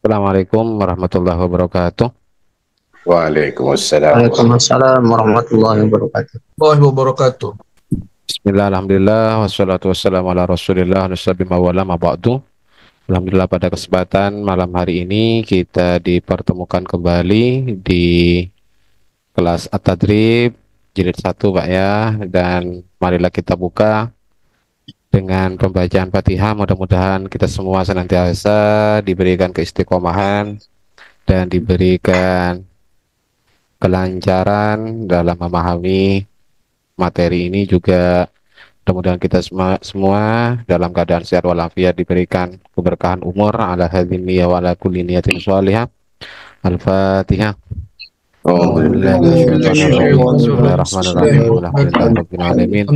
Assalamualaikum warahmatullahi wabarakatuh. Waalaikumsalam Waalaikumsalam warahmatullahi wabarakatuh. Warahmatullahi wabarakatuh. Bismillah, alhamdulillah, wassalatu wassalamu ala rasulillah, nasabi mawala maba'du. Alhamdulillah pada kesempatan malam hari ini kita dipertemukan kembali di kelas At-Tadrib jilid 1 Pak ya. Dan marilah kita buka dengan pembacaan Fatihah. Mudah-mudahan kita semua senantiasa diberikan keistiqomahan dan diberikan kelancaran dalam memahami materi ini, juga mudah-mudahan kita semua dalam keadaan sehat walafiat, diberikan keberkahan umur ala hadhihi niyya wa ala kulli niyatin shalihah. Al-Fatihah. Bismillahirrahmanirrahim. Alhamdulillahirabbil alamin.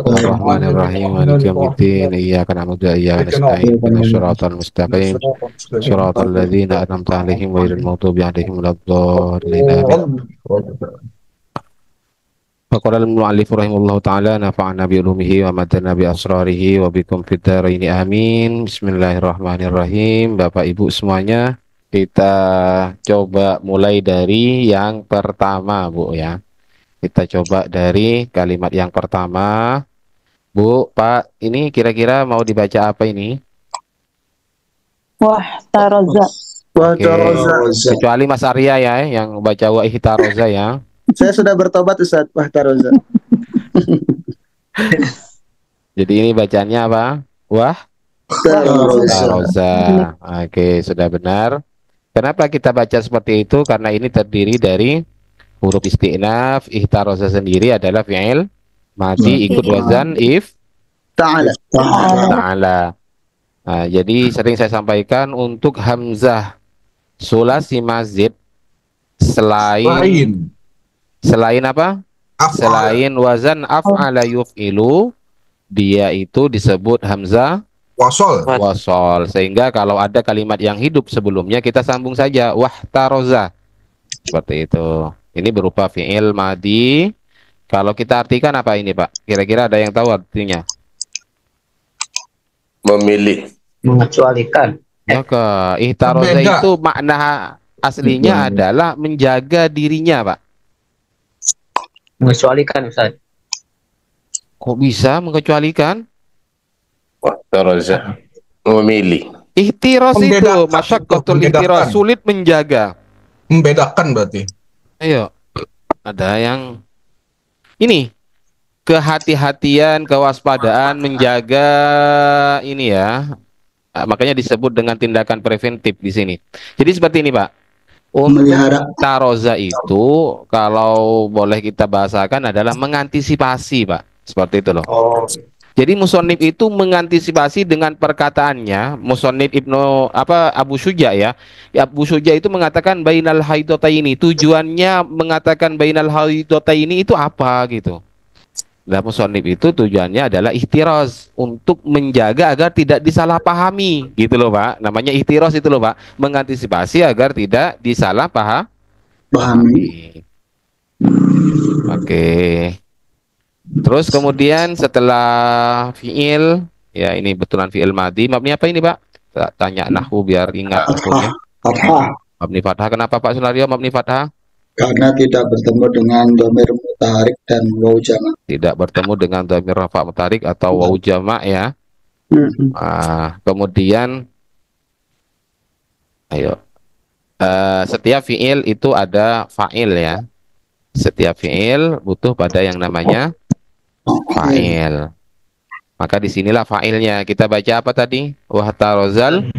Arrahmanirrahim. Maliki yaumiddin. Iyyaka na'budu wa iyyaka nasta'in. Ihdinas siratal mustaqim. Siratal ladzina an'amta 'alaihim ghairil maghdubi 'alaihim waladdallin. Faqala al-mu'allif rahimahullahu ta'ala nafa'ana bi ulumihi wa madana bi asrarihi wa bikum fid dharain amin. Bismillahirrahmanirrahim. Bapak Ibu semuanya, kita coba mulai dari yang pertama, Bu ya. Kita coba dari kalimat yang pertama. Bu, Pak, ini kira-kira mau dibaca apa ini? Wah, taroza. Oke, kecuali Mas Arya ya yang baca wa ihtaroza ya. Saya sudah bertobat Ustaz Wahtaroza. Jadi ini bacaannya apa? Wah taroza. Oke, sudah benar. Kenapa kita baca seperti itu? Karena ini terdiri dari huruf isti'naf. Ihtaroza sendiri adalah fi'il madi ikut wazan if Ta'ala. ta'ala. Nah, jadi sering saya sampaikan untuk hamzah sulasi mazid selain apa? Selain wazan af'ala yuf'ilu, dia itu disebut hamzah wasol. Sehingga kalau ada kalimat yang hidup sebelumnya, kita sambung saja wahtaroza. Seperti itu. Ini berupa fi'il madi. Kalau kita artikan apa ini, Pak? Kira-kira ada yang tahu artinya? Memilih. Mengecualikan. Maka ihtaroza itu makna aslinya adalah menjaga dirinya, Pak. Mengecualikan, Ustaz. Kok bisa mengecualikan? Wahtaroza. Memilih. Ihtiros itu masyaqqatul ihtiros, sulit menjaga. Membedakan berarti. Ayo, ada yang ini kehati-hatian, kewaspadaan, menjaga ini ya. Makanya disebut dengan tindakan preventif di sini. Jadi seperti ini, Pak. Untuk taroza itu kalau boleh kita bahasakan adalah mengantisipasi, Pak. Seperti itu loh. Jadi musonib itu mengantisipasi dengan perkataannya. Musonib Abu Syuja ya. Abu Syuja itu mengatakan bainal haidotaini. Tujuannya mengatakan bainal haidotaini itu apa gitu. Nah, musonib itu tujuannya adalah ihtiraz, untuk menjaga agar tidak disalahpahami gitu loh, Pak. Namanya ihtiraz itu loh, Pak. Mengantisipasi agar tidak disalahpahami. Oke. Terus kemudian setelah fiil, ya ini betulan fiil madi. Mabni apa ini, Pak? Tanya nahwu biar ingat hukumnya. Mabni fathah. Kenapa Pak Sunario mabni fathah? Karena tidak bertemu dengan dhamir mutaharik dan waw jamak. Tidak bertemu dengan dhamir rafa mutaharik atau waw jamak ya. Kemudian ayo. Setiap fiil itu ada fa'il ya. Setiap fiil butuh pada yang namanya fa'il. Maka disinilah fa'ilnya. Kita baca apa tadi? Wahtarozal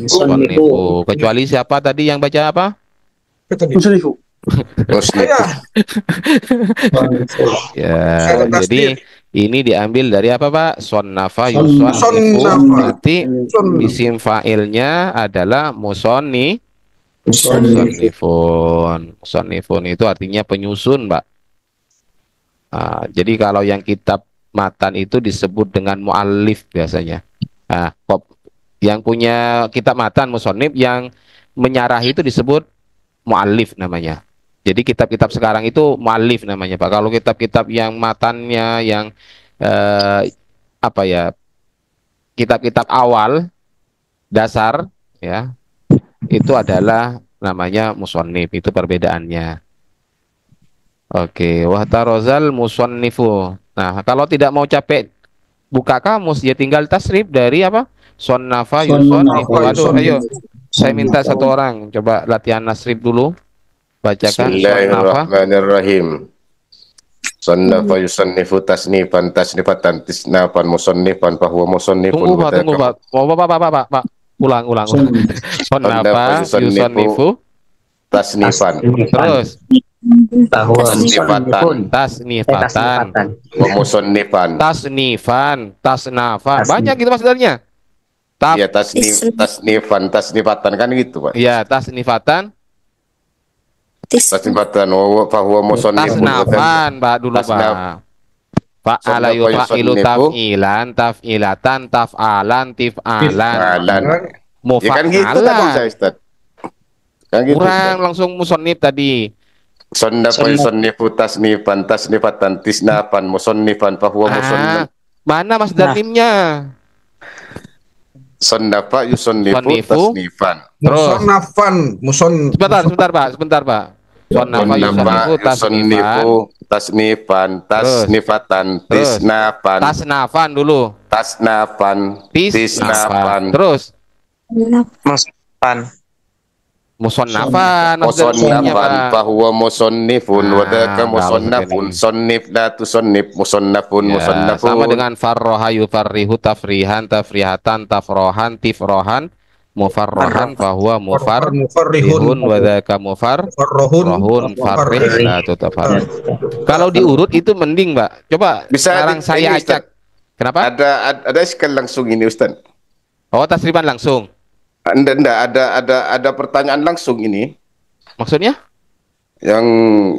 musonnifu. Kecuali siapa tadi yang baca apa? Muslifu. Ya, jadi ini diambil dari apa, Pak? Sonnafa yusonnifu. Nanti isim fa'ilnya adalah musonnifun. Musonnifun itu artinya penyusun, Pak. Jadi kalau yang kitab matan itu disebut dengan mu'allif biasanya. Yang punya kitab matan musonnif, yang menyarah itu disebut mu'allif namanya. Jadi kitab-kitab sekarang itu mu'allif namanya, Pak. Kalau kitab-kitab yang matannya yang kitab-kitab awal dasar ya, itu adalah namanya musannif, itu perbedaannya. Oke, wahtarozal musannifu. Nah, kalau tidak mau capek buka kamus, ya tinggal tasrif dari apa? Sonnafa yusannifu. Sonnafa Aduh, ayo, yusannifu. saya minta satu orang coba latihan nasrif dulu. Bacakan sonnafa. Bismillahirrahmanirrahim. Sannafa yusannifu tasnifan tasnifatan tisnafan musannifan fahuwa musannifun Tunggu wa Pak, tunggu Pak. dzaka. Oh, Pak. Ulang. Sonnafa yusannifu Tasnifan terus Bahwa Tasnifatan. tasnifatan, wa musannifan. tasnafan. Banyak gitu masdarnya. Iya, tasnifan tasnifatan kan gitu, Pak. Ya, tasnifatan, Tasnifatan wa fahuwa musannifun wa dzaka. tasnafan, Pak dulu Tasnaf. Pak. Fa'ala Sonnafa yufa'ilu yusannifu taf'ilan, taf'ilatan, taf'alan, tif'alan, Alan. Ya kan gitu tadi mufa'alan. saya, Ustaz. Kan gitu. Kurang langsung musannif tadi. Sannafa yusannifu tasnifan tasnifatan tisnafan musannifan fahuwa musannif. Mana masdar mimnya? Sannafa yusannifu Yusannifu. tasnifan. Terus. Musonnafan, Sebentar, Pak. Sonnafa yusannifu Sannafa tasnifan. yusannifu tasnifan tasnifatan Terus. tisnafan Tasnafan dulu. tasnafan tisnafan Terus Muspan. musonnafan. Masdar mimnya, musannafan Pak. fahuwa musannifun wa dzaka nggak musannafun usah sannif la tusannif musannafun Ya, musannafun. sama dengan farroha yufarrihu tafrihan tafrihatan tafrohan tifrohan mufarrohan fahuwa mufarrihun mufarrihun, wa dzaka mufarrohun farrih la tutafar. Kalau diurut itu mending, Mbak. Coba Bisa sekarang saya ini, Ustaz. acak. Kenapa? Ada sekali langsung ini, Ustaz. Oh, tasriban langsung. Enggak, ada pertanyaan langsung ini. Maksudnya? Yang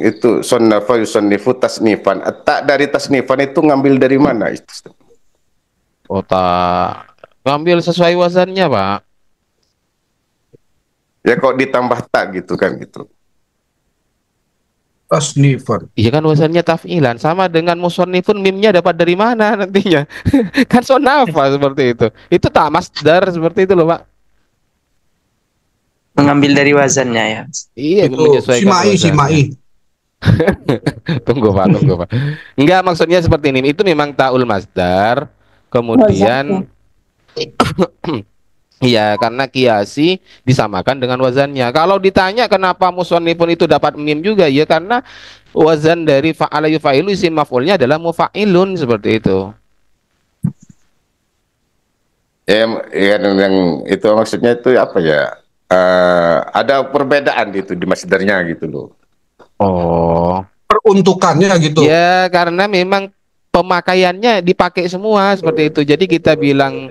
itu sonnafa yusannifu tasnifan. Tak dari tasnifan itu ngambil dari mana itu, Ustaz? Oh, tak ngambil sesuai wazannya, Pak. Ya kok ditambah tak gitu kan gitu. tasnifan. Iya kan wazannya taf'ilan, sama dengan musannifun, mimnya dapat dari mana nantinya? Kan sonafa seperti itu. Itu tak masdar seperti itu loh, Pak. Mengambil dari wazannya ya. Iya, Itu menyesuaikan simai, wazannya. simai. Tunggu Pak. Enggak, maksudnya seperti ini. Itu memang taul masdar. Kemudian iya, karena kiasi disamakan dengan wazannya. Kalau ditanya kenapa musannifun itu dapat mim juga, ya karena wazan dari fa'ala yufa'ilu isim maf'ulnya adalah mufa'ilun seperti itu. Ya, yang itu maksudnya itu apa ya? Ada perbedaan gitu di masdarnya gitu loh. Oh. Peruntukannya gitu. Ya, karena memang pemakaiannya dipakai semua seperti itu. Jadi kita bilang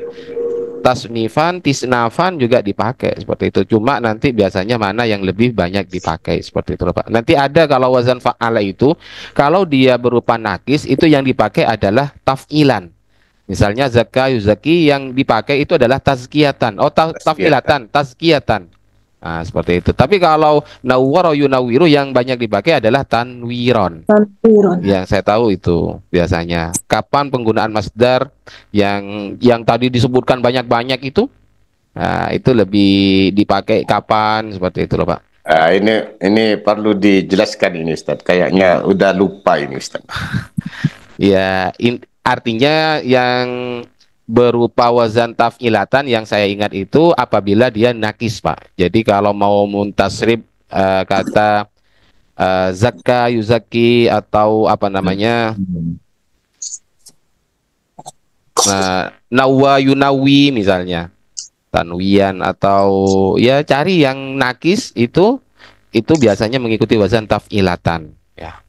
tasnifan, tisnafan juga dipakai seperti itu. Cuma nanti biasanya mana yang lebih banyak dipakai seperti itu, Pak. Nanti ada kalau wazan fa'ala itu, kalau dia berupa nakis itu yang dipakai adalah taf'ilan. Misalnya zakka yuzaki, yang dipakai itu adalah tazkiyatan. Oh, taf'ilatan, tazkiyatan. Nah, seperti itu. Tapi kalau nawwara yunawwiru yang banyak dipakai adalah tanwiron. Yang saya tahu itu biasanya. Kapan penggunaan masdar yang tadi disebutkan banyak-banyak itu? Nah, itu lebih dipakai kapan seperti itu loh, Pak. Ini perlu dijelaskan ini, Ustaz. Kayaknya udah lupa ini, Ustaz. Ya, artinya yang berupa wazan taf'ilatan yang saya ingat itu apabila dia nakis, Pak. Jadi kalau mau muntasrib kata zakka yuzaki atau apa namanya, nawwa yunawi misalnya, tanwian, atau ya cari yang nakis itu biasanya mengikuti wazan taf'ilatan ya.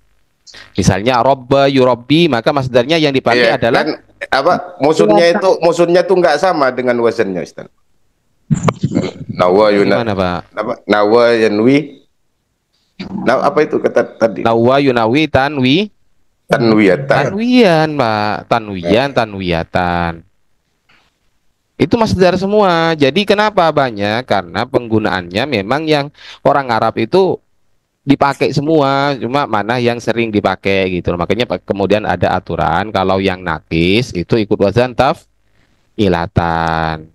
Misalnya robba yurobbi, maka masdarnya yang dipakai Iya, adalah kan, apa musuhnya itu nggak sama dengan wazannya, Ustaz. Nawa gimana, Pak? nawa yanwi. Nah, apa itu kata tadi? Nawwa yunawi Tanwiyatan. tanwian, Pak. Tanwiyatan. Itu masdar semua. Jadi kenapa banyak? Karena penggunaannya memang yang orang Arab itu dipakai semua, cuma mana yang sering dipakai gitu. Makanya kemudian ada aturan kalau yang nakis itu ikut wazan taf'ilatan.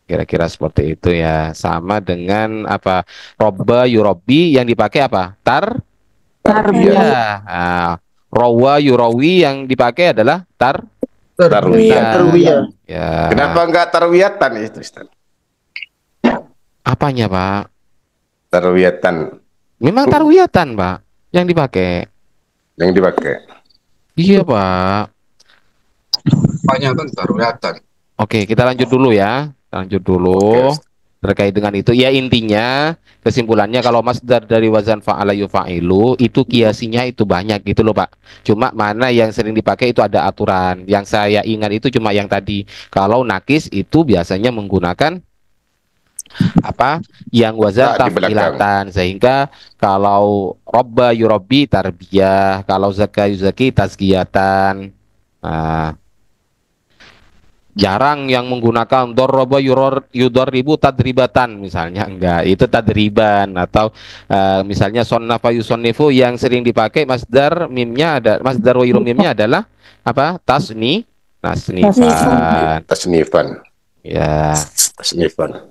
Kira-kira seperti itu ya. Sama dengan apa? Robba yurobbi yang dipakai apa? Tarbiyah. Nah, rawa yurawi yang dipakai adalah Tarwiyah. Tarwiyah. ya. Kenapa enggak tarwiyatan itu, Ustaz? Apanya, Pak? Tarwiyatan Memang tarwiyatan, Pak, yang dipakai. yang dipakai. Iya, Pak. Banyak kan kelihatan. Oke, kita lanjut dulu ya. Lanjut dulu. Oke. Terkait dengan itu, ya intinya kesimpulannya kalau masdar dari wazan fa'ala yufa'ilu itu kiasinya itu banyak gitu loh Pak. Cuma mana yang sering dipakai itu ada aturan. Yang saya ingat itu cuma yang tadi. Kalau nakis itu biasanya menggunakan apa? Yang wazan Tak di belakang. taf'ilatan, sehingga kalau robba yurabbi tarbiyah, kalau zaka yuzaki tazkiyatan. Nah, jarang yang menggunakan dorroba yudorribu tadribatan misalnya, enggak, itu tadriban. Atau misalnya sonnafa yusonnifu yang sering dipakai masdar mimnya ada, masdar wa mimnya adalah apa? Tasnifan Tasnifan. ya. Tasnifan.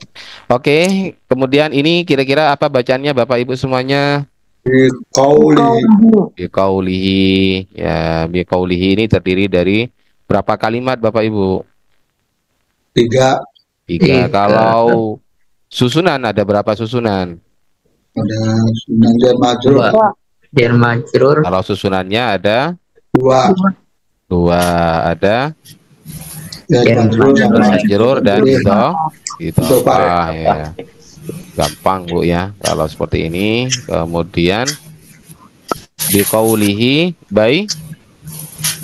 Oke, kemudian ini kira-kira apa bacaannya Bapak Ibu semuanya? Biqauli Biqaulihi ya. Biqaulihi ini terdiri dari berapa kalimat Bapak Ibu? 3 Tiga. Kalau susunan ada berapa susunan? ada Sunan Jar Majrur Jar majrur. Kalau susunannya ada 2 dua, ada Jar Majrur sama majrur dan Majrur. idhofah ya. Gampang Bu ya kalau seperti ini. Kemudian biqaulihi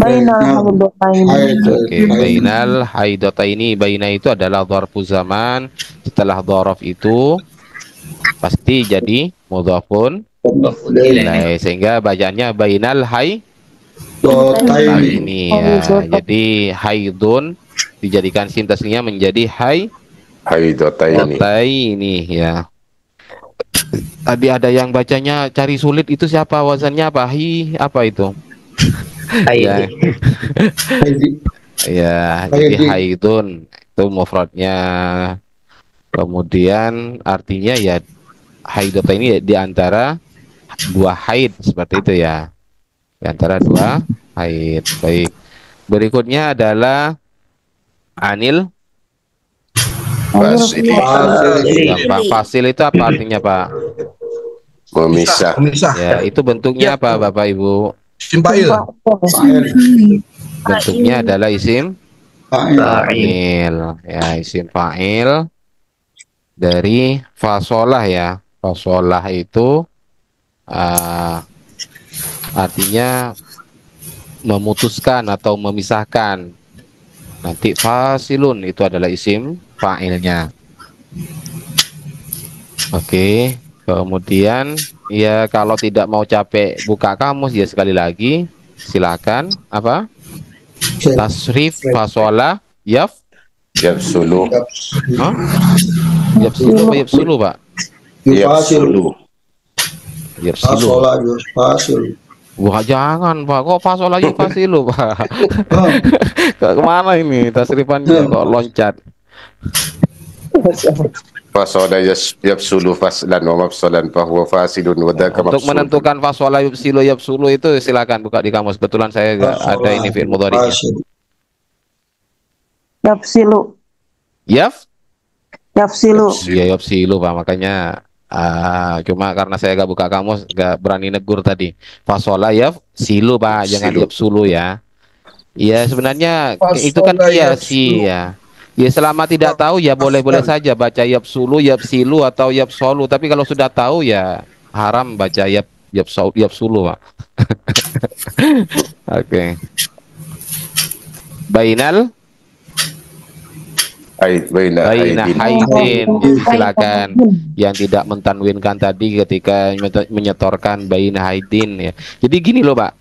Oke, bainal haidataini, baina itu adalah dzarfu zaman. Setelah dzaraf itu pasti jadi mudhafun ilaih, sehingga bacaannya bainal Dotaini ini ya. Jadi haidun dijadikan sim tasniah menjadi Haidotaini. ini ya. Tadi ada yang bacanya cari sulit, itu siapa? Wazannya apa? Apa itu? Ya, ya, jadi haidun itu mufradnya. Kemudian artinya ya haidota ini di antara dua haid, seperti itu ya. Di antara dua haid. Baik. Berikutnya adalah anil Fasil. gampang. Fasil itu apa artinya, Pak? Memisah. Pemisah. Ya, itu bentuknya apa, Bapak Ibu? Simpail. Bentuknya adalah isim fa'il. Ya, isim fa'il dari fasolah ya. Fasolah itu artinya memutuskan atau memisahkan. Nanti fasilun itu adalah isim fa'ilnya. Oke, kemudian ya kalau tidak mau capek buka kamus ya sekali lagi silakan apa? Tasrif fasolah Yafsulu. Hah? Yapsulu apa yapsulu, Pak? Yafsulu. Yapsulu. Fasola Fasil. Wah, jangan, Pak. Kok fasolah yufasilu, Pak? Kemana ini tasrifannya kok loncat? Fasoda yafsulu faslan wa mafsalan fahuwa fasidun wa dzaka Untuk mafsul. menentukan fasolah yufsilu yapsulu itu silakan buka di kamus. Kebetulan saya nggak ada ini fi'il mudhari'nya. Yafsilu. Yafsilu. Iya, yapsilu, Pak. Makanya cuma karena saya gak buka kamus, gak berani negur tadi. Fasolah yafsilu, Pak. Jangan Yafsilu. yapsulu ya. Iya, sebenarnya itu kan Fasolah kiasi ya. Ya selama tidak tahu ya boleh-boleh saja baca yapsulu, yapsilu atau yapsolu. Tapi kalau sudah tahu ya haram baca yapsulu, Pak. Oke. Bainal Baina Baina aidin. haidin, silakan yang tidak mentanwinkan tadi ketika menyetorkan baina haidin ya. Jadi gini loh, Pak.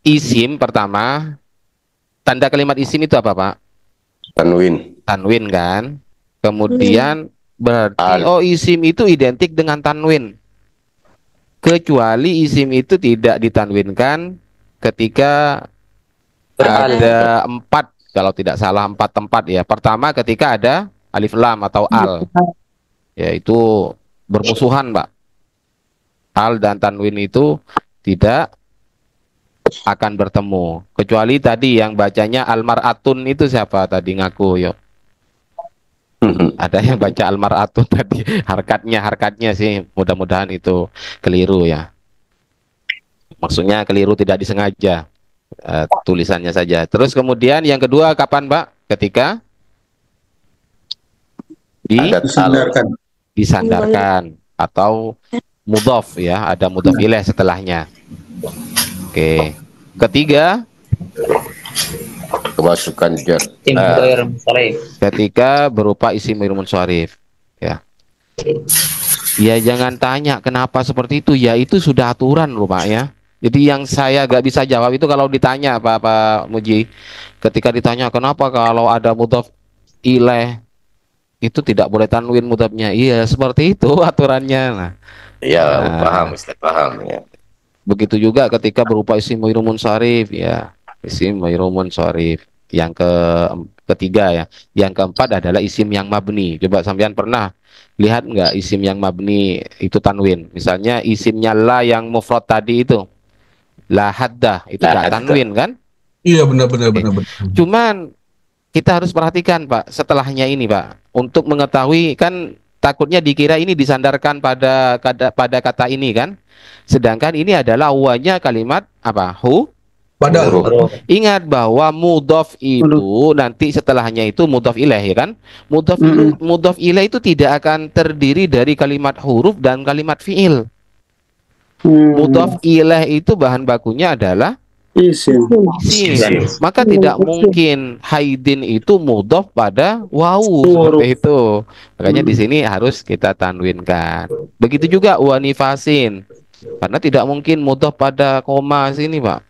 Isim pertama, tanda kalimat isim itu apa, Pak? Tanwin. Tanwin kan. Kemudian berarti Al. isim itu identik dengan tanwin. Kecuali isim itu tidak ditanwinkan ketika ada 4 kalau tidak salah, 4 tempat ya. Pertama ketika ada alif lam atau al, yaitu bermusuhan, Pak. Al dan tanwin itu tidak akan bertemu. Kecuali tadi yang bacanya almaratun itu siapa tadi ngaku, yuk. Ada yang baca almaratun tadi, harkatnya sih mudah-mudahan itu keliru ya. Maksudnya keliru, tidak disengaja, tulisannya saja. Terus kemudian yang kedua kapan, Pak? Ketika Disandarkan. disandarkan atau mudhof ya, ada mudhof ilaih setelahnya. Oke. Ketiga, Kemasukan jar. Tim Doyer Musarif. ketika berupa isim mirmun syarif ya. Ya jangan tanya kenapa seperti itu, ya itu sudah aturan loh Pak ya. Jadi yang saya gak bisa jawab itu kalau ditanya Pak Muji, ketika ditanya kenapa kalau ada mudhof ilaih itu tidak boleh tanwin mudhofnya. Iya seperti itu aturannya. Nah, Ya, paham Ustaz, paham ya. begitu juga ketika berupa isim mirmun munsharif ya, isim mirmun munsharif. Yang ketiga ya, yang keempat adalah isim yang mabni. Coba sampean pernah lihat nggak isim yang mabni itu tanwin? Misalnya isimnya la yang mufrad tadi itu, la haddah itu La nggak haddah. tanwin kan? Iya benar-benar Oke. benar. Cuman kita harus perhatikan Pak setelahnya ini Pak, untuk mengetahui kan takutnya dikira ini disandarkan pada kata ini kan, sedangkan ini adalah awalnya kalimat apa, Padahal ingat bahwa mudhof itu nanti setelahnya itu mudhof ilaih ya kan, mudhof ilaih itu tidak akan terdiri dari kalimat huruf dan kalimat fiil. Mudhof ilaih itu bahan bakunya adalah Isim. isim. Maka tidak mungkin haidin itu mudhof pada wawu Huruf. seperti itu. Makanya di sini harus kita tanwinkan. Begitu juga wanifasin. Karena tidak mungkin mudhof pada koma sini, Pak.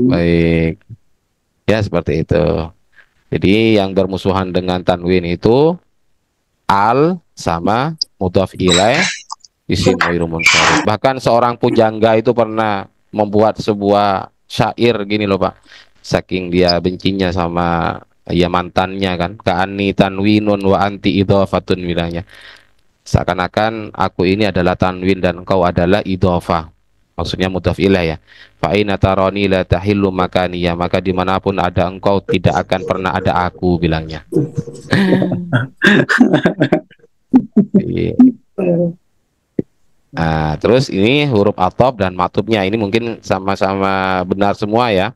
Baik. Ya seperti itu. Jadi yang bermusuhan dengan tanwin itu al sama mudhof ilaih, isim ghairu munsharif. Bahkan seorang pujangga itu pernah membuat sebuah syair gini loh Pak. Saking dia bencinya sama ya mantannya kan. Ka'anni tanwinun wa anti idhofatun bilangnya. Seakan-akan aku ini adalah tanwin dan engkau adalah idhofah. Maksudnya mudhof ilaih ya. Fa aina tarani la tahillu makani, ya maka dimanapun ada engkau tidak akan pernah ada aku bilangnya. Iya. Nah, terus ini huruf atop dan matubnya ini mungkin sama-sama benar semua ya.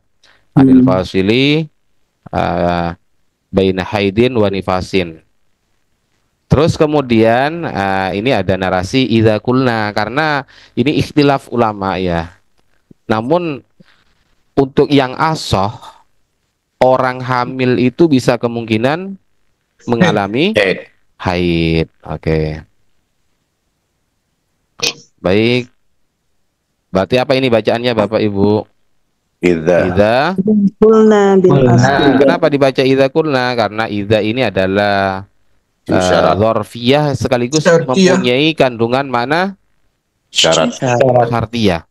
Adil fasili baina haidin wa nifasin. Terus kemudian ini ada narasi idza kulna, karena ini ikhtilaf ulama ya. Namun untuk yang asoh, orang hamil itu bisa kemungkinan mengalami haid. Oke. Baik. Berarti apa ini bacaannya Bapak Ibu? Idza Kulna bil Nah, kenapa dibaca idza kulna? Karena idza ini adalah dzarfiyah sekaligus Syartiyah. mempunyai kandungan mana Syarat. syartiyah.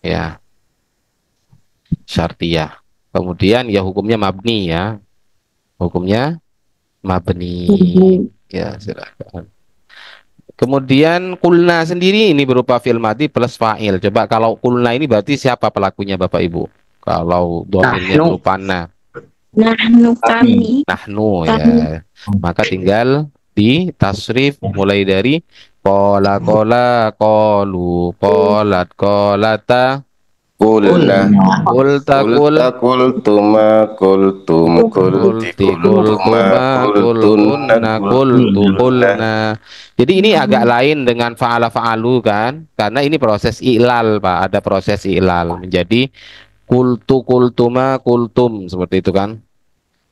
Ya. Syartiyah. Kemudian ya hukumnya mabni ya. Hukumnya mabni. Ya, silakan. Kemudian kulna sendiri ini berupa fi'il madhi plus fa'il. Coba kalau kulna ini berarti siapa pelakunya Bapak Ibu? Kalau dhamirnya Nahnu. berupa na. Nahnu kami. Nahnu ya. Maka tinggal di tasrif mulai dari kola kolu, kolat kolata, Kulna. kulta Kulta kultuma kultum kulti kultuma kultunna kulna. Jadi ini agak lain dengan fa'ala fa'alu kan, karena ini proses i'lal Pak, ada proses i'lal menjadi kultuma kultum seperti itu kan.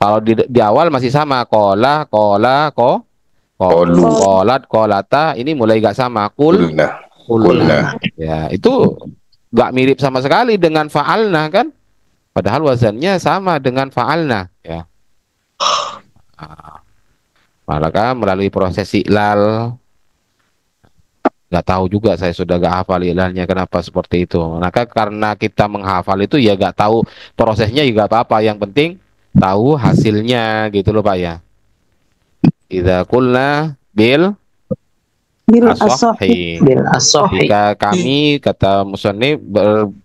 Kalau di awal masih sama kola kolu, kolat kolata, ini mulai gak sama kulna. kulna. Ya itu gak mirip sama sekali dengan fa'alna kan, padahal wazannya sama dengan fa'alna ya. Maka melalui proses i'lal Nggak tahu juga, saya sudah nggak hafal ilahnya kenapa seperti itu. Maka karena kita menghafal itu ya nggak tahu prosesnya juga apa-apa. Yang penting tahu hasilnya gitu loh Pak ya. Idza qulna bil Bil asohi. Bil asohi. Jika kami kata musannif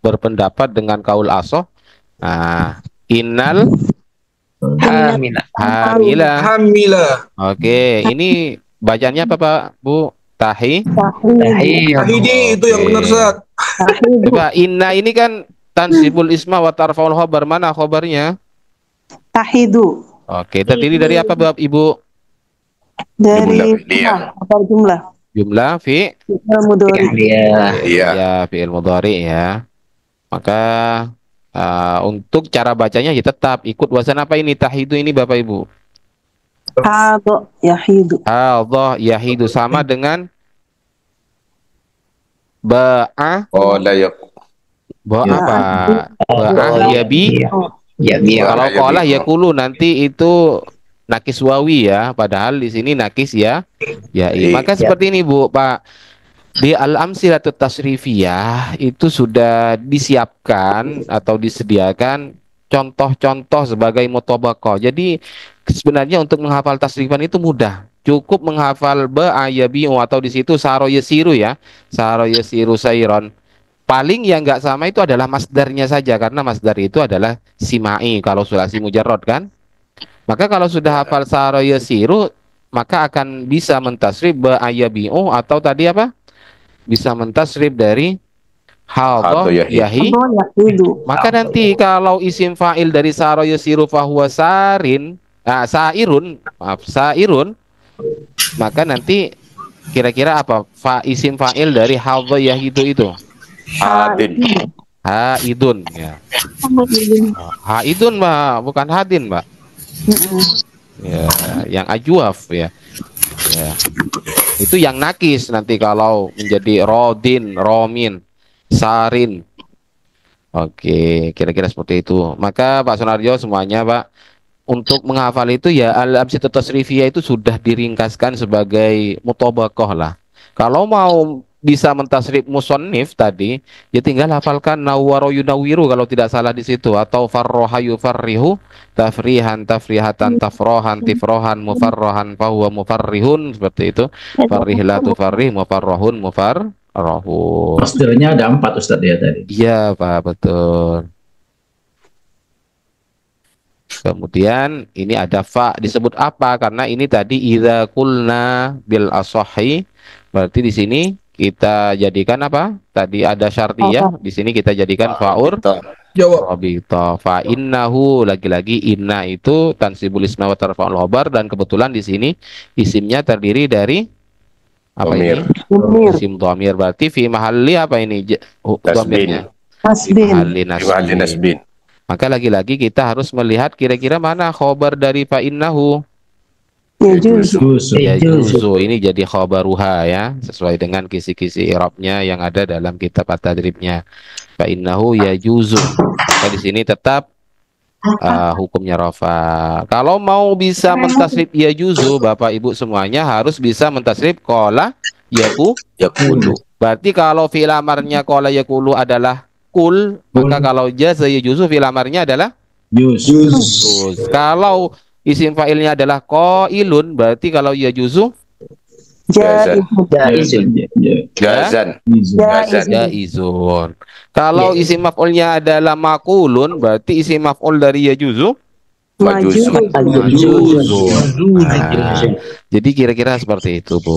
berpendapat dengan kaul asoh, nah, innal Hamilah. hamilah. Hamilah. Oke, ini bacanya apa Pak Bu? Tahi. Tahiyah. Tahidi itu yang benar, Ustaz. Coba inna ini kan tansibul isma wa tarfaul khobar. Mana khobarnya? Tahidu. Oke, terdiri dari apa Bapak Ibu? Dari Dia. apa jumlah? Jumlah fi Fi'il mudhari. Tahiyah. Iya. ya fi'il mudhari ya. Maka untuk cara bacanya ya tetap ikut wazan apa ini? Tahidu ini Bapak Ibu. Hado yahidu. Allah yahidu sama dengan ba'a Oh, layak. apa? Ba'a yabi. Ya biar. Kalau Yabi. qalah yaqulu nanti itu nakis wawi ya, padahal di sini nakis ya. Ya, maka seperti ini Bu, Pak. Di al-amsilatut tasrifiyah itu sudah disiapkan atau disediakan contoh-contoh sebagai mutobaqah. Jadi sebenarnya untuk menghafal tasrifan itu mudah. Cukup menghafal ba ayabiu atau di situ saro yasiru ya. Saro yasiru sairon. Paling yang nggak sama itu adalah masdarnya saja karena masdar itu adalah simai kalau sulasi mujarrad kan. Maka kalau sudah hafal saro yasiru maka akan bisa mentasrif ba ayabiu atau tadi apa? Bisa mentasrif dari hadha Hadha yahi. yahi. Hado yahidu. Maka nanti kalau isim fa'il dari saro yasiru fahuwa sarin, sairun, maaf, sairun, maka nanti kira-kira apa? Isim fa'il dari hadha yahidu itu. Hadin. Haidun ya. Haidun Mbak, bukan hadin Mbak. Ya, yang ajwaf ya. Ya. Itu yang nakis nanti kalau menjadi rodin, romin, sarin. Oke, kira-kira seperti itu. Maka Pak Sunarjo semuanya Pak, untuk menghafal itu ya al-amsitut tasrifiyah itu sudah diringkaskan sebagai mutobaqah lah. Kalau mau bisa mentasrif musannif tadi, ya tinggal hafalkan nawwaro yunawiru kalau tidak salah di situ atau farroha yufarrihu tafrihan tafrihatan tafrohan tifrohan mufarrohan fahuwa mufarrihun seperti itu. Farrihla tufarrih mufarrohun mufarrohun. Masdernya ada 4 Ustadz ya tadi. Iya Pak, betul. Kemudian ini ada fa disebut apa? Karena ini tadi idza qulna bil asahi, berarti di sini kita jadikan apa? Tadi ada syartiyah, di sini kita jadikan faur Jawab. rabita. Fa innahu, lagi-lagi inna itu tansibul isma wa tarfa'ul khabar, dan kebetulan di sini isimnya terdiri dari apa Dhamir. ini? Isim dhamir, berarti fi mahalli apa ini? Dhamirnya. Fi Tasbih. mahalli Iwali nasbin. nasbin. Maka lagi-lagi kita harus melihat kira-kira mana khobar dari fa innahu. Yajuzu. Ya juzu ini jadi khobaruha ya, sesuai dengan kisi-kisi i'rabnya yang ada dalam kitab at-tadribnya. Fa innahu ya juzu. Maka di sini tetap hukumnya rafa. Kalau mau bisa mentasrif ya juzu, Bapak Ibu semuanya harus bisa mentasrif qala Yaqulu. Berarti kalau fi'il amarnya qala yaqulu adalah kul, maka kalau jaza ya juzu fi'il amarnya adalah Yus. juz. Kalau isim fa'ilnya adalah qailun, berarti kalau ya juzu Jazan. Jaizun. Jazan. Jaiz. jaizun. Kalau isim maf'ulnya adalah maqulun, berarti isim maf'ul dari ya juzu Majuzu. majuzun. Nah, jadi kira-kira seperti itu, Bu.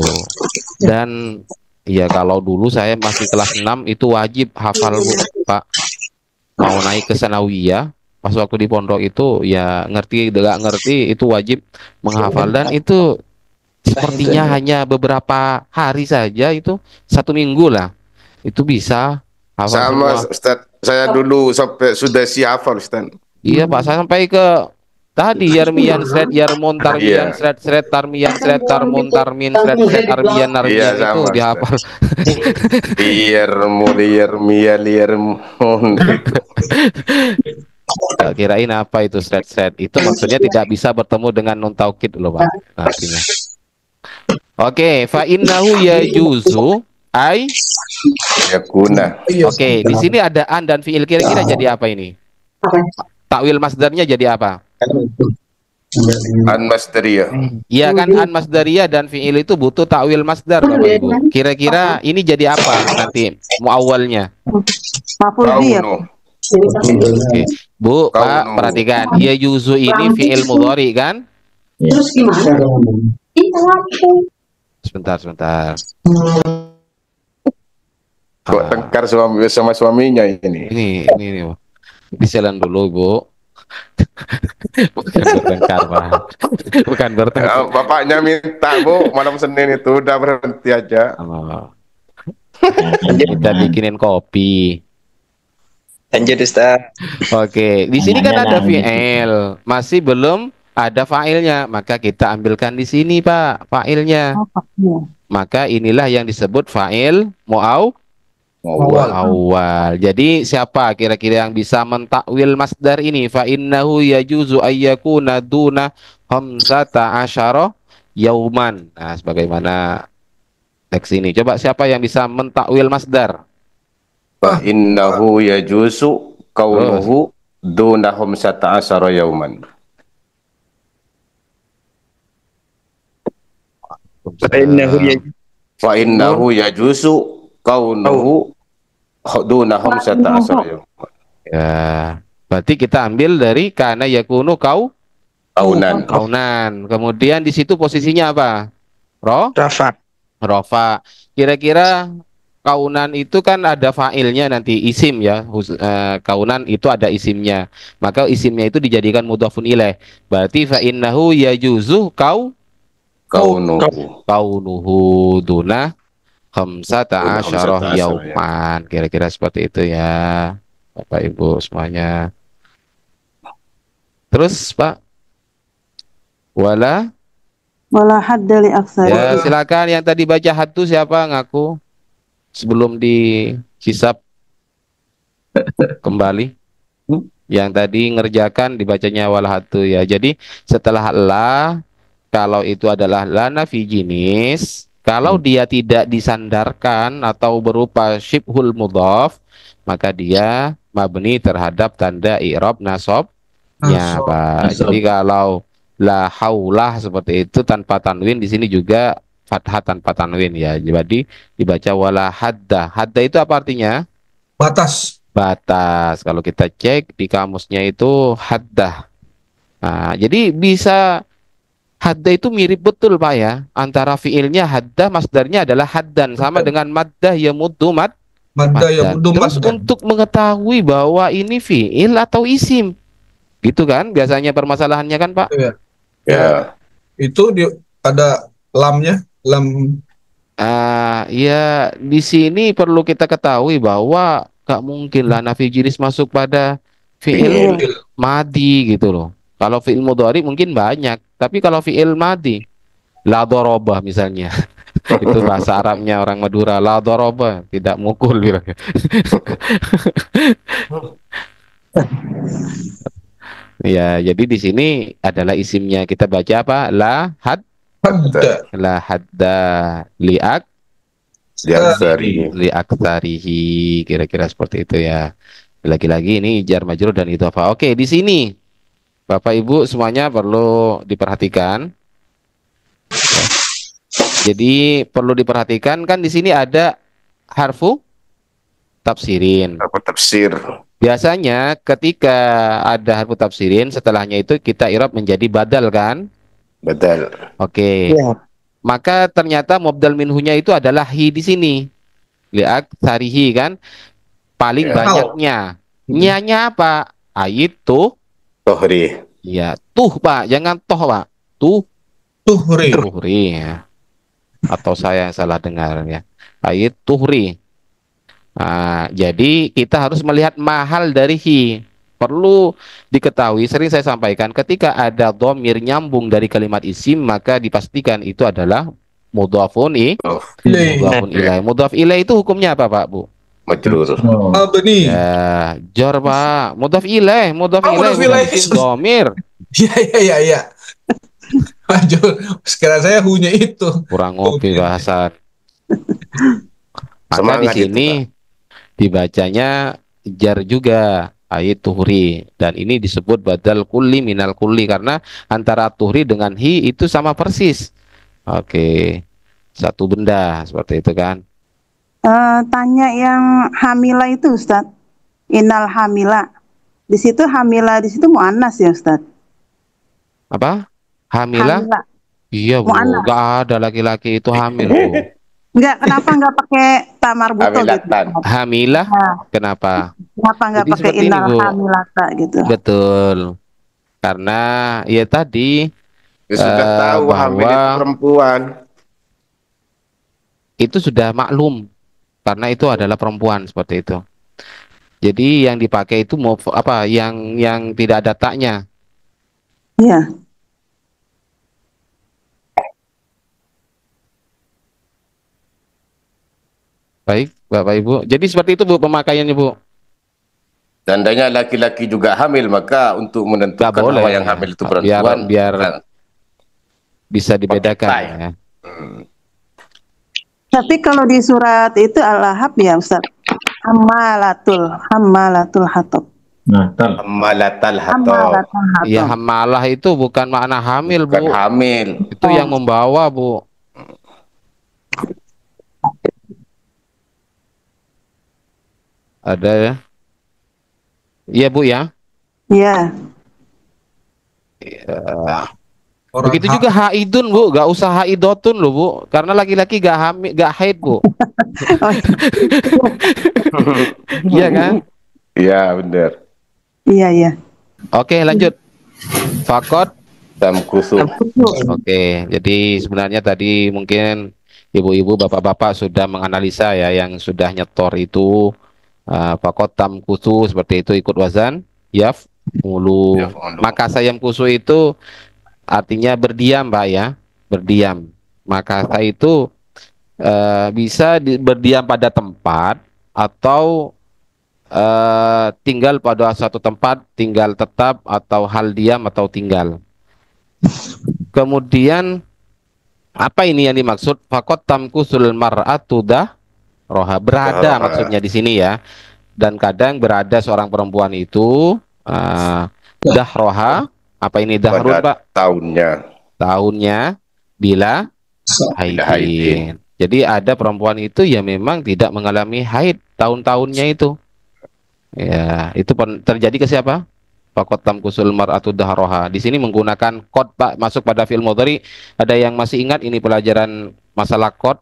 Dan ya kalau dulu saya masih kelas 6 itu wajib hafal, Bu, Pak. Mau naik ke sanawiyah, pas waktu di pondok itu ya ngerti enggak ngerti itu wajib menghafal, dan itu sepertinya hanya beberapa hari saja, itu 1 minggu lah itu bisa hafal Sama semua. Ustaz, saya dulu sampai sudah hafal Ustaz. Iya Pak, saya sampai ke tadi yarmiyan sret yarmun tarmiyan Iya. sret tarmiyan sret tarmun tarmin sret armiyan narmiyan Iya, itu sama, dihafal. Liermun. Kirain apa itu sret itu maksudnya tidak bisa bertemu dengan nun taukid loh Pak artinya. Oke, fa innahu yajuzu Ay. Yakuna. Oke, di sini ada an dan fiil, kira-kira jadi apa ini? Takwil masdarnya jadi apa? An masdariyah. Iya kan, an masdariyah dan fiil itu butuh takwil masdar Bapak Ibu. Kira-kira ini jadi apa nanti muawwalnya? Maf'ul bih ya. Kaunu. Oke. Bu, Pak, Kaunu. perhatikan. Ya yuzu ini fiil mudhari kan? Terus gimana? Sebentar. Kok tengkar sama suaminya ini? Ini. Diselan dulu, Bu. Bukan bertengkar, Pak. Bukan bertengkar. Bapaknya minta, Bu, malam Senin itu udah berhenti aja. Oh. Kita bikinin kopi. Lanjut Ustaz. Oke, di sini kan ada fi'il, masih belum ada fa'ilnya, maka kita ambilkan di sini, Pak, fa'ilnya. Maka inilah yang disebut fa'il mu'awwal. Jadi siapa kira-kira yang bisa mentakwil masdar ini? Fa innahu yajuzu ayyakuna duna khamsata asyara yauman. Nah, sebagaimana teks ini. Coba siapa yang bisa mentakwil masdar? Fa innahu yajuzu kaunuhu duna khamsata asyara yauman. Fa innahu yajuzu kaunuhu duna khamsata asyara yauman. Ya, berarti kita ambil dari kana yakunu kaunan. Kemudian di situ posisinya apa? Rofa. Kira-kira kaunan itu kan ada fa'ilnya nanti, isim ya. Kaunan itu ada isimnya. Maka isimnya itu dijadikan mudhafun ilaih. Berarti fa innahu yajuzu kaunuhu duna khamsata asyara yauman. Kira-kira seperti itu ya, Bapak Ibu semuanya. Terus Pak, wala hadda li aktsari. ya, silakan yang tadi baca haddu siapa ngaku sebelum dihisab kembali. Yang tadi ngerjakan dibacanya wal haddu ya. Jadi setelah la, kalau itu adalah la nafi jinis, kalau dia tidak disandarkan atau berupa syibhul mudhaf, maka dia mabni terhadap tanda i'rab nasabnya, Pak. Jadi kalau la haulah seperti itu tanpa tanwin, di sini juga fathah tanpa tanwin ya. Jadi dibaca wala hadda. Hadda itu apa artinya? Batas. Kalau kita cek di kamusnya itu haddah. Nah, jadi bisa hadda itu mirip betul, Pak ya. Antara fiilnya hadda, masdarnya adalah haddan, sama dengan maddah ya muddu maddan. Terus untuk mengetahui bahwa ini fiil atau isim, gitu kan biasanya permasalahannya kan, Pak? Ya. Itu ada lamnya, lam. Ya, di sini perlu kita ketahui bahwa gak mungkin lah nafi jinis masuk pada fiil madi gitu loh. Kalau fiil mudhari mungkin banyak, tapi kalau fiil madi, la daraba misalnya, itu bahasa Arabnya orang Madura, la daraba, tidak mukul bilangnya. Ya, jadi di sini adalah isimnya, kita baca apa? La hadda li'aktsarihi, kira-kira seperti itu ya. Lagi-lagi ini jar majrur dan idhofah. Oke, di sini Bapak Ibu semuanya perlu diperhatikan. Jadi perlu diperhatikan kan di sini ada harfu tafsirin. Harfu tafsir. Biasanya ketika ada harfu tafsirin, setelahnya itu kita i'rab menjadi badal kan? Badal. Oke. Maka ternyata mubdal minhunya itu adalah hi di sini. Li'aktsarihi kan? Paling banyaknya. Nya apa? Aitu Tohri. ya, tuh Pak, jangan toh Pak. Tuhri ya. Atau saya yang salah dengar ya. Ayat tuhri. Nah, jadi kita harus melihat mahal dari hi. Perlu diketahui, sering saya sampaikan, ketika ada dhamir nyambung dari kalimat isim, maka dipastikan itu adalah mudhafun ilaih. Mudhaf ilaih itu hukumnya apa, Pak, Bu? Majrur. Ya, jor, Pak. Mudhaf ilaih dhamir. Iya. Lanjut. Sekarang saya hunya itu. Kurang ngopi bahasa. Maka di Semangat itu, sini dibacanya jar juga ayat tuhri, dan ini disebut badal kulli minal kulli karena antara tuhri dengan hi itu sama persis. Oke, satu benda seperti itu kan. Tanya yang hamila itu Ustadz. Innal hamila. Di situ hamila di situ muannas ya Ustadz. Apa? Hamilah? Hamila. Iya Bu, Muannas. nggak ada laki-laki itu hamil Bu. Enggak, kenapa enggak pakai tamar buto gitu? Hamilatan. Hamilah, Nah, kenapa? kenapa enggak Jadi pakai seperti ini, innal Bu. hamilata gitu? Betul. Karena ya tadi Ya, sudah tahu hamil bahwa itu perempuan. itu sudah maklum karena itu adalah perempuan seperti itu. Jadi yang dipakai itu mau apa? Yang tidak ada taknya. Iya. Baik, Bapak Ibu. Jadi seperti itu Bu pemakaiannya Bu. Seandainya laki-laki juga hamil, maka untuk Nggak menentukan boleh. bahwa yang hamil itu perempuan, Biar nah, bisa dibedakan pakai ya. Tapi kalau di surat itu Al-Ahab ya Ustaz. Hammalatul hatab. Natal. hamalatal hatab, Hammalatul Ya hatab. hamalah itu bukan makna hamil bukan Bu. hamil. Itu yang membawa Bu. Ada ya? Iya Bu ya. Iya. Orang Begitu juga haidun Bu, gak usah haidotun loh Bu, karena laki-laki gak hamil, gak haid Bu. Oh, Iya kan? Iya, benar. iya. Oke lanjut. Fakot. Tam kusuk. Oke, jadi sebenarnya tadi mungkin ibu-ibu, bapak-bapak sudah menganalisa ya yang sudah nyetor itu fakot tam kusu seperti itu ikut wazan yaf mulu. Yaf'ulu. Maka sayam kusu itu artinya berdiam Pak ya, berdiam. Maka saya itu bisa berdiam pada tempat atau tinggal pada suatu tempat, tinggal tetap atau hal diam atau tinggal. Kemudian apa ini yang dimaksud? Fakot tamkusul mar'atu roha, berada Roha. maksudnya di sini ya. Dan kadang berada seorang perempuan itu roha. Apa ini dahrun Pada Pak? tahunnya. Tahunnya bila Bila haidin. Jadi ada perempuan itu ya memang tidak mengalami haid tahun-tahunnya itu. Ya, itu terjadi ke siapa? Fakot tamkusul mar'atu dahroha. Di sini menggunakan kod Pak, masuk pada fi'il mudhari. Ada yang masih ingat ini pelajaran masalah kod?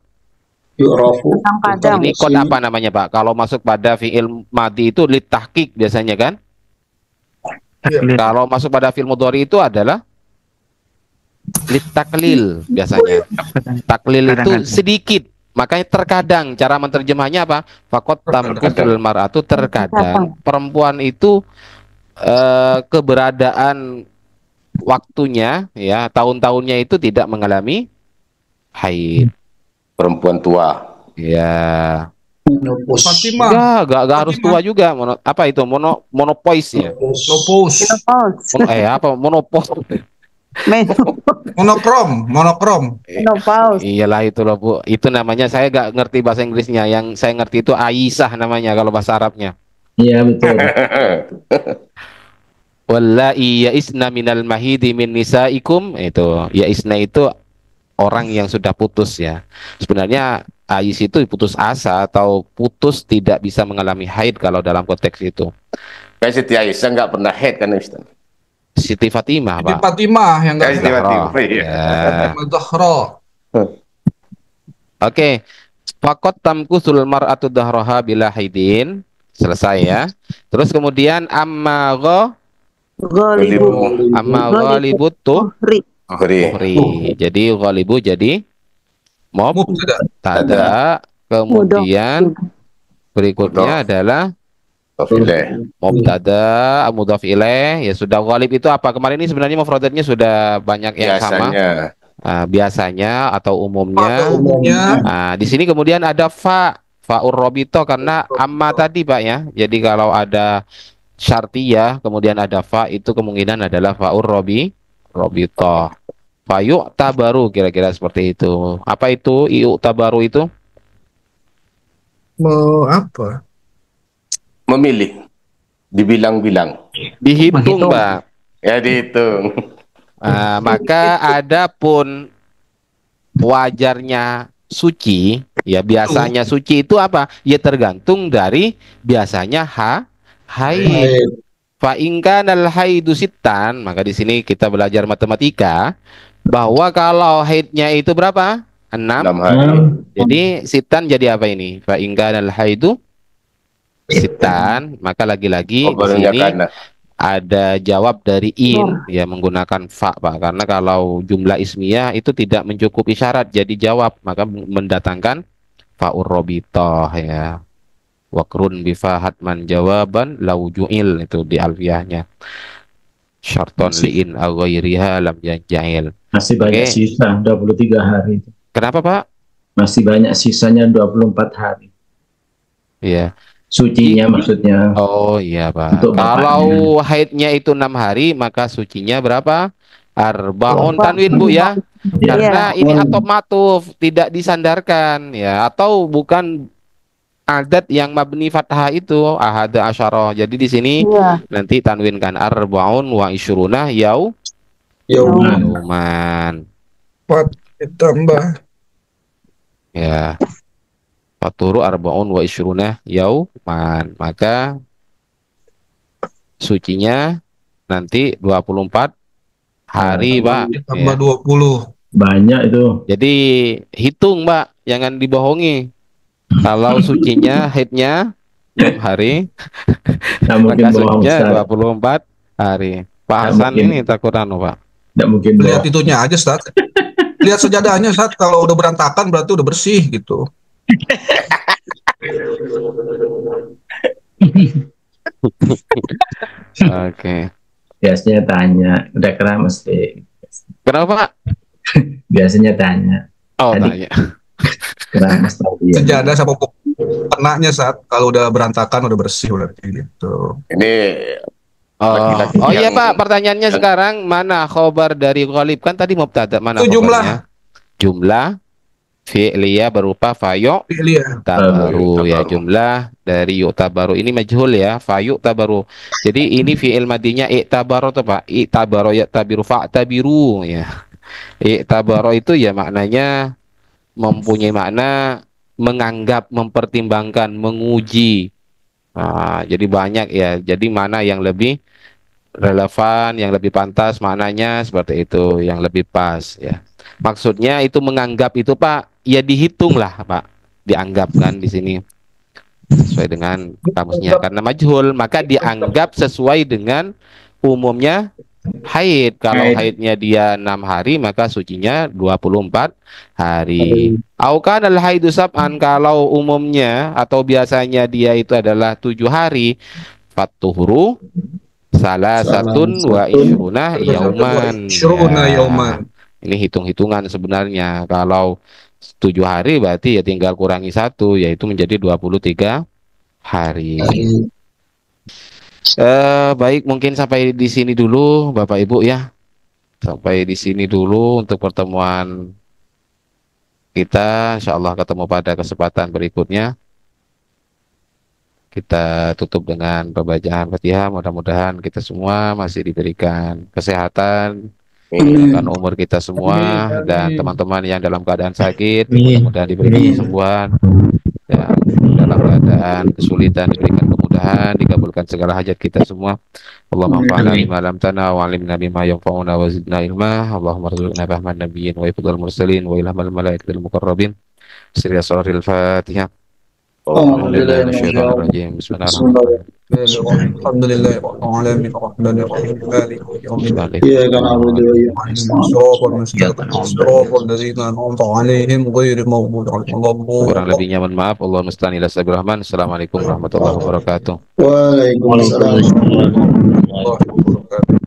Yu'rafu. Kadang-kadang. Ini kod apa namanya Pak? Kalau masuk pada fi'il madi itu litahqiq biasanya kan? Kalau masuk pada fi'il mudhari itu adalah litaklil biasanya. Taklil itu sedikit. Makanya terkadang cara menerjemahnya apa? Fakot tamkusul mar'atu, terkadang perempuan itu keberadaan waktunya ya tahun-tahunnya itu tidak mengalami haid Perempuan tua. ya. Menopause. Fatimah. Gak harus tua juga. Apa itu monopois ya? Lopus. Menopause. Apa monopos? Monokrom. Menopause. Iyalah itu loh Bu. Itu namanya, saya gak ngerti bahasa Inggrisnya. Yang saya ngerti itu Aisyah namanya kalau bahasa Arabnya. Iya betul. Wallahi ya'isna minal mahidi min nisaikum. Itu ya'isna itu orang yang sudah putus ya. Sebenarnya Ais itu putus asa atau putus tidak bisa mengalami haid kalau dalam konteks itu. Kayak Siti Aisyah nggak pernah head kan Ustaz? Siti Fatimah Di Pak. Fatimah yang Kayak Siti enggak Fatimah. Iya. Ya. Zahra. Oke. Fakot tamkusul mar'atu dahroha bila haidin. Selesai ya. Terus kemudian amma Ghalibu. ghalibut Tuhri. tuhri. Jadi ghalibu jadi Mubtada. mubtada. Kemudian berikutnya adalah Tofile. mubtada mudhaf ilaih. Ya sudah, ghalib itu apa? Kemarin ini sebenarnya mufradatnya sudah banyak yang sama. Biasanya. Biasanya atau umumnya. Pada umumnya Di sini kemudian ada fa'ur robito karena amma tadi Pak ya. Jadi kalau ada syartiyah kemudian ada fa, itu kemungkinan adalah fa'ur robito. Fa'yu tabaru, kira-kira seperti itu. Apa itu iu tabaru itu? Mau apa? Memilih, dibilang-bilang, Dihitung, Mbak. ya dihitung. Maka adapun wajarnya suci, ya biasanya suci itu apa? Ya tergantung dari biasanya haid. Baik. Fa in kanal haidu sittan, maka di sini kita belajar matematika bahwa kalau haidnya itu berapa? 6. 6 hari. Jadi sitan jadi apa ini? Fa in kanal haidu sittan, maka lagi-lagi di Khobarnya sini kana. ada jawab dari in, ya menggunakan fa, Pak. Karena kalau jumlah ismiyah itu tidak mencukupi syarat jadi jawab, maka mendatangkan faur robitoh, ya. Wakrun bifa hatman jawaban lau ju'il, itu di alfiyahnya. Syarton li'in aghairiha lam yanja'il. Masih banyak Oke. sisa 23 hari. Kenapa, Pak? Masih banyak sisanya 24 hari. Iya. Sucinya maksudnya. Oh iya, Pak. Untuk Kalau haidnya itu 6 hari, maka sucinya berapa? Arbaun tanwin, Bu, ya. Karena ini atop matuf, tidak disandarkan, ya. Atau bukan adat yang mabni fathah itu, ahada asyarah. Jadi di sini nanti tanwinkan arbaun wa isyruna yauman. 4 ditambah. Ya. Faturu arbaun wa isyruna yauman. Maka sucinya nanti 24 hari, Pak. Ditambah Ya. 20. Banyak itu. Jadi hitung, Mbak, jangan dibohongi. Kalau sucinya haidnya 6 hari, Nggak mungkin maka bohong, sucinya Ustaz. 24 hari. Pak Nggak Hasan mungkin. ini takut anu, Pak. Nggak mungkin Lihat bohong. itunya aja, Ustaz. Lihat sejadahnya, Ustaz. Kalau udah berantakan berarti udah bersih gitu. Oke. Biasanya tanya, udah kera mesti. Kenapa, Pak? Biasanya tanya, Oh, Tadi. tanya. kera mesti. Sejadah sama kenanya, saat kalau udah berantakan udah bersih berarti gitu. Ini laki-laki Oh iya, yang- Pak, pertanyaannya sekarang mana khobar dari Ghalib? Kan tadi mubtada, mana Itu jumlah. khobarnya? Jumlah fi'liyah berupa fayu Pilih ya. tabaru, ya. Jumlah dari yu'tabaru ini majhul, ya, fayu tabaru. Jadi ini fi'il madinya i'tabaru tuh, Pak. I'tabaru ya'tabiru fa'tabiru, ya. I'tabaru itu ya maknanya mempunyai makna menganggap, mempertimbangkan, menguji. Jadi banyak, ya. Jadi mana yang lebih relevan, yang lebih pantas maknanya seperti itu, yang lebih pas, ya. Maksudnya itu menganggap itu, Pak, ya dihitung lah, Pak. Dianggap kan di sini sesuai dengan kamusnya, karena majhul maka dianggap sesuai dengan umumnya haid. Kalau haidnya dia 6 hari, maka sucinya 24 hari. Aukan al haidu sab'an, kalau umumnya atau biasanya dia itu adalah 7 hari, fatuhru salah satun wa isyruna yauman. Isyruna Ya. yauman. Ini hitung-hitungan sebenarnya. Kalau 7 hari berarti ya tinggal kurangi 1, yaitu menjadi 23 hari. Baik, mungkin sampai di sini dulu Bapak Ibu, ya. Sampai di sini dulu untuk pertemuan kita. Insya Allah ketemu pada kesempatan berikutnya. Kita tutup dengan pembacaan Fatihah. Mudah-mudahan kita semua masih diberikan kesehatan, dan umur kita semua, dan teman-teman yang dalam keadaan sakit mudah-mudahan diberikan kesembuhan, dan dalam keadaan kesulitan diberikan kemudahan, dikabulkan segala hajat kita semua. Allahumma anfa'na bima 'allamtana wa 'allimna bima yanfa'una wa zidna ilma. Allahumma rzuqna fahman nabiyyin wa ifdal mursalin wa ilhamal malaikatil muqarrabin. Sirri asraril Fatihah. Bismillahirrahmanirrahim. Bismillahirrahmanirrahim. Alhamdulillah rabbil alamin arrahmanir rahim maliki yaumiddin. Iya kan Abu Dhabi. Siratal mustaqim siratal ladzina an'amta 'alaihim ghairil maghdubi 'alaihim Kurang lebihnya mohon maaf. Allah musta'an ila sabir rahman. Assalamualaikum warahmatullahi wabarakatuh. Waalaikumsalam. waladdallin.